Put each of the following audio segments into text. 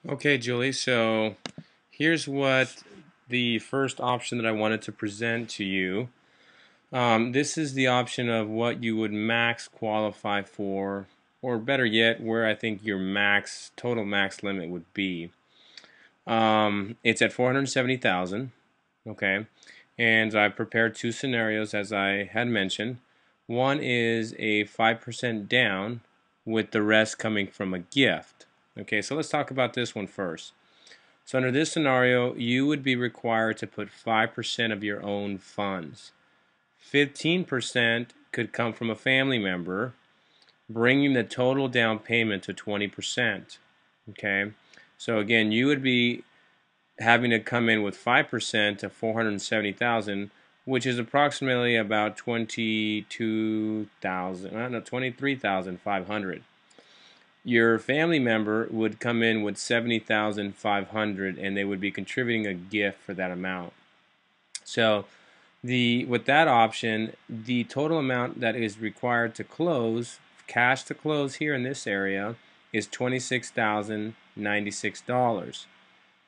Okay, Julie, so here's what the first option that I wanted to present to you. This is the option of what you would max qualify for, or better yet, where I think your total max limit would be. It's at 470,000, okay? And I prepared two scenarios as I had mentioned. One is a 5% down with the rest coming from a gift. Okay, so let's talk about this one first. So under this scenario, you would be required to put 5% of your own funds. 15% could come from a family member, bringing the total down payment to 20%. Okay, so again, you would be having to come in with 5% of 470,000, which is approximately about 23,500. Your family member would come in with 70,500 and they would be contributing a gift for that amount. So with that option, the total amount that is required to close, cash to close here in this area, is $26,096.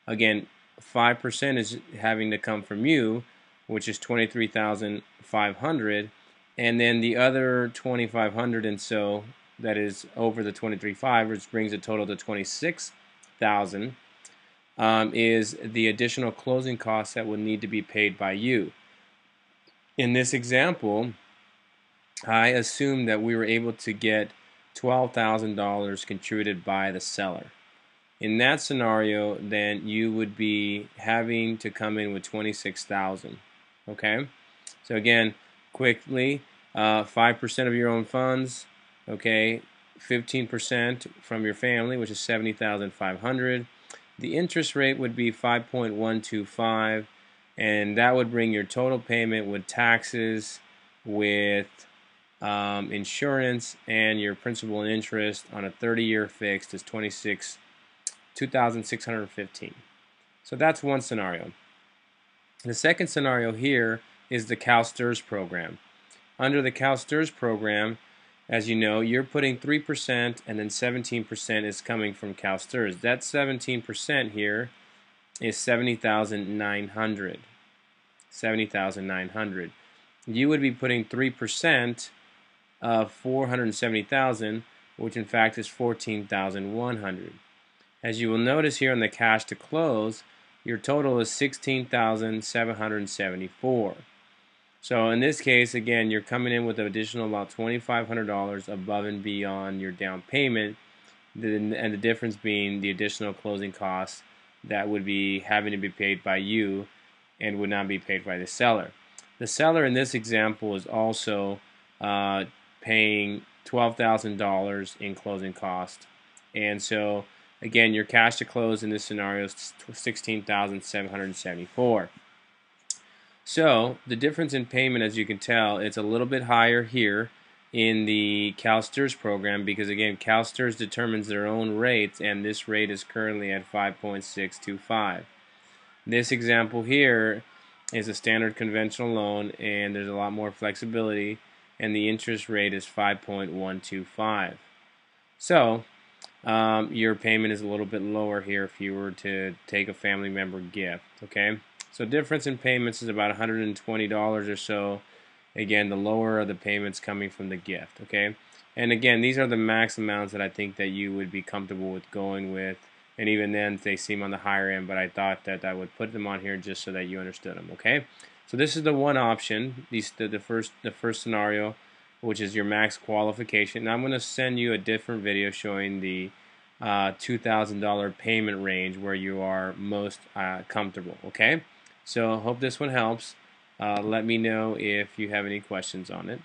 Again, 5% is having to come from you, which is 23,500, and then the other 2,500 and so that is over the 23,500, which brings the total to 26,000, is the additional closing costs that will need to be paid by you. In this example, I assumed that we were able to get $12,000 contributed by the seller. In that scenario, then you would be having to come in with 26,000. Okay, so again, quickly, 5% of your own funds. Okay, 15% from your family, which is 70,500. The interest rate would be 5.125, and that would bring your total payment with taxes, with insurance, and your principal and interest on a 30-year fixed is 2,615. So that's one scenario. The second scenario here is the CalSTRS program. Under the CalSTRS program, as you know, you're putting 3% and then 17% is coming from CalSTRS. That 17% here is 70,900. 70,900. You would be putting 3% of 470,000, which in fact is 14,100. As you will notice here on the cash to close, your total is 16,774. So in this case, again, you're coming in with an additional about $2,500 above and beyond your down payment, and the difference being the additional closing costs that would be having to be paid by you and would not be paid by the seller. The seller in this example is also paying $12,000 in closing cost, and so again, your cash to close in this scenario is 16,774. So the difference in payment, as you can tell, it's a little bit higher here in the CalSTRS program because again, CalSTRS determines their own rates, and this rate is currently at 5.625. This example here is a standard conventional loan, and there's a lot more flexibility, and the interest rate is 5.125. So your payment is a little bit lower here if you were to take a family member gift. Okay, so difference in payments is about $120 or so. Again, the lower are the payments coming from the gift. Okay, and again, these are the max amounts that I think that you would be comfortable with going with, and even then they seem on the higher end, but I thought that I would put them on here just so that you understood them. Okay, so this is the one option, the first scenario, which is your max qualification. Now I'm going to send you a different video showing the $2,000 payment range where you are most comfortable. Okay, so hope this one helps. Let me know if you have any questions on it.